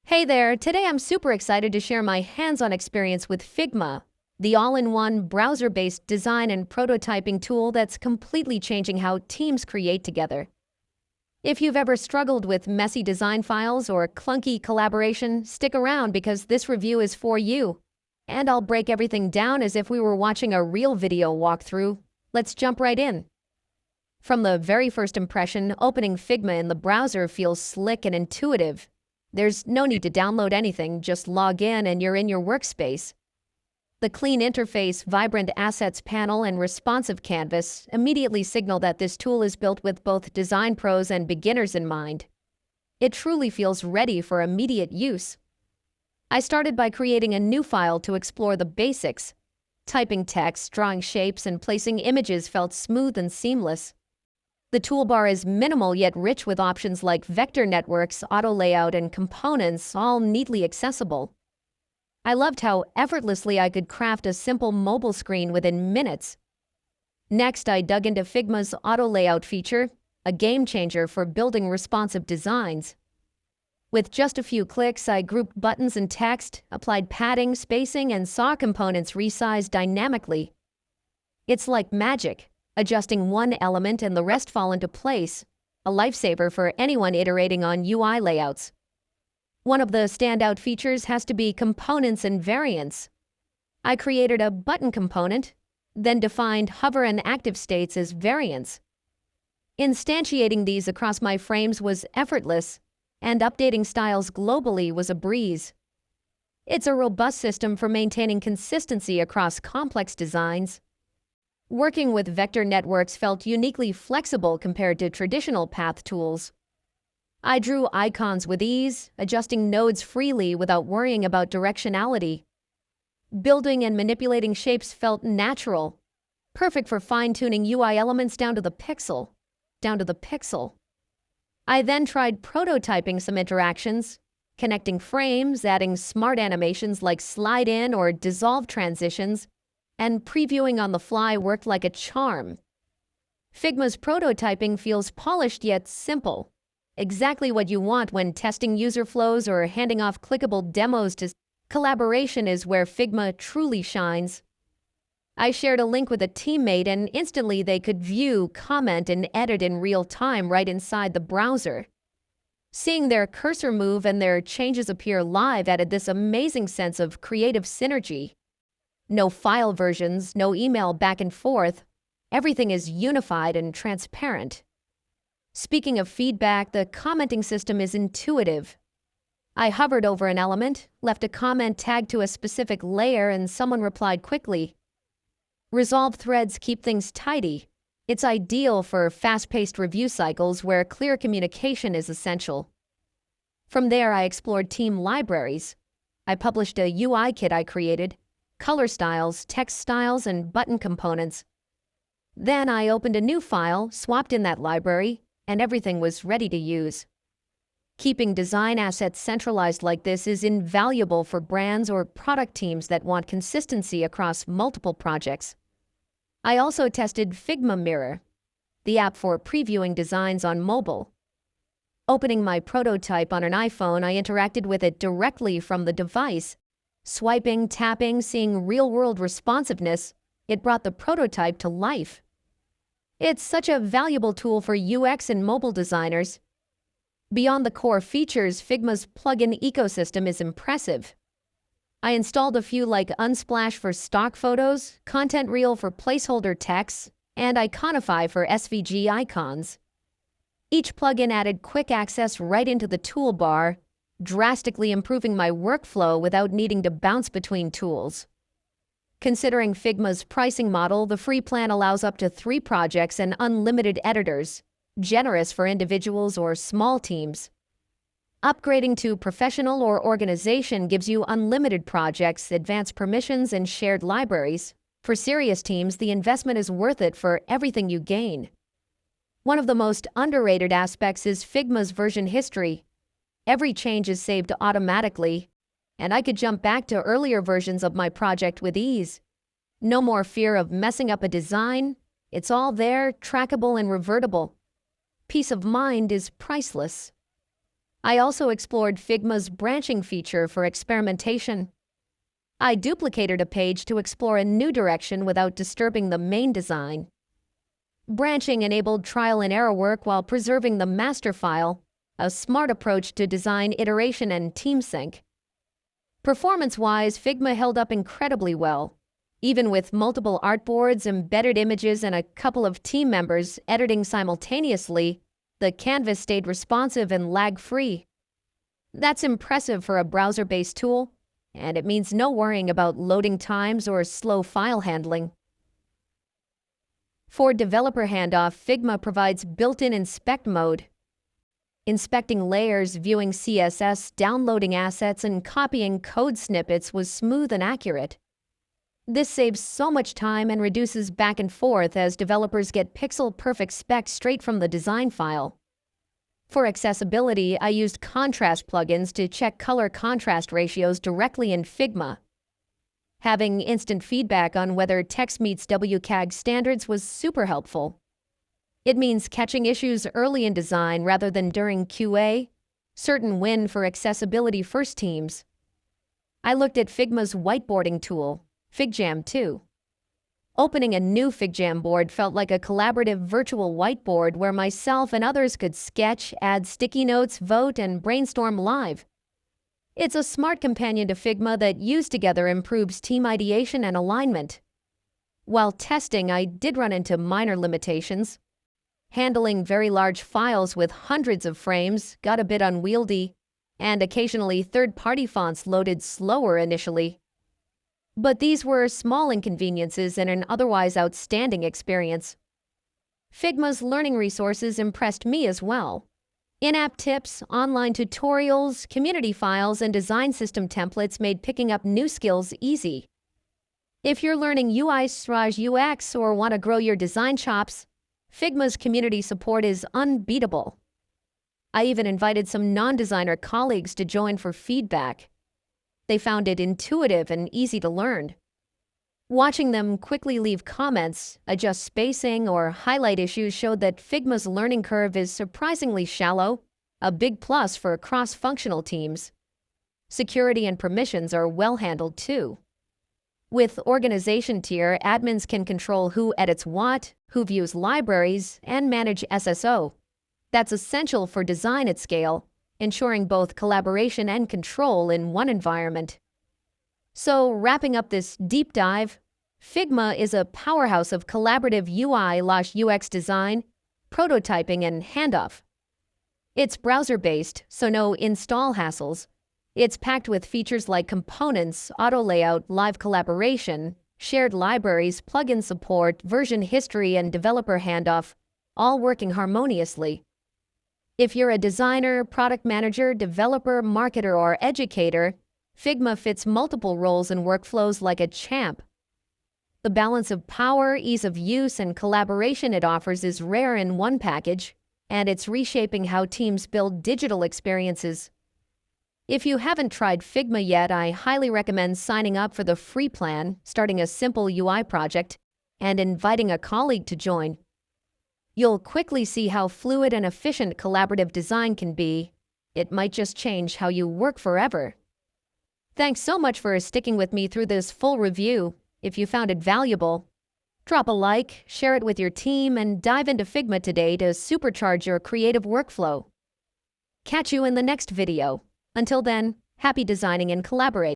Hey there, today I'm super excited to share my hands-on experience with Figma, the all-in-one browser-based design and prototyping tool that's completely changing how teams create together. If you've ever struggled with messy design files or clunky collaboration, stick around because this review is for you. And I'll break everything down as if we were watching a real video walkthrough. Let's jump right in. From the very first impression, opening Figma in the browser feels slick and intuitive. There's no need to download anything, just log in and you're in your workspace. The clean interface, vibrant assets panel, and responsive canvas immediately signal that this tool is built with both design pros and beginners in mind. It truly feels ready for immediate use. I started by creating a new file to explore the basics. Typing text, drawing shapes, and placing images felt smooth and seamless. The toolbar is minimal yet rich with options like vector networks, auto layout, and components, all neatly accessible. I loved how effortlessly I could craft a simple mobile screen within minutes. Next, I dug into Figma's auto layout feature, a game changer for building responsive designs. With just a few clicks, I grouped buttons and text, applied padding, spacing, and saw components resized dynamically. It's like magic. Adjusting one element and the rest fall into place, a lifesaver for anyone iterating on UI layouts. One of the standout features has to be components and variants. I created a button component, then defined hover and active states as variants. Instantiating these across my frames was effortless, and updating styles globally was a breeze. It's a robust system for maintaining consistency across complex designs. Working with vector networks felt uniquely flexible compared to traditional path tools. I drew icons with ease, adjusting nodes freely without worrying about directionality. Building and manipulating shapes felt natural, perfect for fine-tuning UI elements down to the pixel. I then tried prototyping some interactions, connecting frames, adding smart animations like slide-in or dissolve transitions, and previewing on the fly worked like a charm. Figma's prototyping feels polished yet simple, exactly what you want when testing user flows or handing off clickable demos to collaboration is where Figma truly shines. I shared a link with a teammate and instantly they could view, comment, and edit in real time right inside the browser. Seeing their cursor move and their changes appear live added this amazing sense of creative synergy. No file versions, no email back and forth. Everything is unified and transparent. Speaking of feedback, the commenting system is intuitive. I hovered over an element, left a comment tagged to a specific layer, and someone replied quickly. Resolved threads keep things tidy. It's ideal for fast-paced review cycles where clear communication is essential. From there, I explored team libraries. I published a UI kit I created, color styles, text styles, and button components. Then I opened a new file, swapped in that library, and everything was ready to use. Keeping design assets centralized like this is invaluable for brands or product teams that want consistency across multiple projects. I also tested Figma Mirror, the app for previewing designs on mobile. Opening my prototype on an iPhone, I interacted with it directly from the device. Swiping, tapping, seeing real-world responsiveness, it brought the prototype to life. It's such a valuable tool for UX and mobile designers. Beyond the core features, Figma's plugin ecosystem is impressive. I installed a few like Unsplash for stock photos, Content Reel for placeholder text, and Iconify for SVG icons. Each plugin added quick access right into the toolbar, drastically improving my workflow without needing to bounce between tools. Considering Figma's pricing model, the free plan allows up to 3 projects and unlimited editors, generous for individuals or small teams. Upgrading to professional or organization gives you unlimited projects, advanced permissions, and shared libraries. For serious teams, the investment is worth it for everything you gain. One of the most underrated aspects is Figma's version history. Every change is saved automatically, and I could jump back to earlier versions of my project with ease. No more fear of messing up a design. It's all there, trackable and revertible. Peace of mind is priceless. I also explored Figma's branching feature for experimentation. I duplicated a page to explore a new direction without disturbing the main design. Branching enabled trial and error work while preserving the master file, a smart approach to design iteration and team sync. Performance-wise, Figma held up incredibly well. Even with multiple artboards, embedded images, and a couple of team members editing simultaneously, the canvas stayed responsive and lag-free. That's impressive for a browser-based tool, and it means no worrying about loading times or slow file handling. For developer handoff, Figma provides built-in inspect mode. Inspecting layers, viewing CSS, downloading assets, and copying code snippets was smooth and accurate. This saves so much time and reduces back and forth as developers get pixel-perfect specs straight from the design file. For accessibility, I used contrast plugins to check color contrast ratios directly in Figma. Having instant feedback on whether text meets WCAG standards was super helpful. It means catching issues early in design rather than during QA. Certain win for accessibility-first teams. I looked at Figma's whiteboarding tool, FigJam 2. Opening a new FigJam board felt like a collaborative virtual whiteboard where myself and others could sketch, add sticky notes, vote, and brainstorm live. It's a smart companion to Figma that, used together, improves team ideation and alignment. While testing, I did run into minor limitations. Handling very large files with hundreds of frames got a bit unwieldy, and occasionally third-party fonts loaded slower initially. But these were small inconveniences in an otherwise outstanding experience. Figma's learning resources impressed me as well. In-app tips, online tutorials, community files, and design system templates made picking up new skills easy. If you're learning UI/UX or want to grow your design chops, Figma's community support is unbeatable. I even invited some non-designer colleagues to join for feedback. They found it intuitive and easy to learn. Watching them quickly leave comments, adjust spacing, or highlight issues showed that Figma's learning curve is surprisingly shallow, a big plus for cross-functional teams. Security and permissions are well handled too. With organization tier, admins can control who edits what, who views libraries, and manage SSO. That's essential for design at scale, ensuring both collaboration and control in one environment. So, wrapping up this deep dive, Figma is a powerhouse of collaborative UI/UX design, prototyping, and handoff. It's browser-based, so no install hassles. It's packed with features like components, auto layout, live collaboration, shared libraries, plugin support, version history, and developer handoff, all working harmoniously. If you're a designer, product manager, developer, marketer, or educator, Figma fits multiple roles and workflows like a champ. The balance of power, ease of use, and collaboration it offers is rare in one package, and it's reshaping how teams build digital experiences. If you haven't tried Figma yet, I highly recommend signing up for the free plan, starting a simple UI project, and inviting a colleague to join. You'll quickly see how fluid and efficient collaborative design can be. It might just change how you work forever. Thanks so much for sticking with me through this full review. If you found it valuable, drop a like, share it with your team, and dive into Figma today to supercharge your creative workflow. Catch you in the next video. Until then, happy designing and collaborating.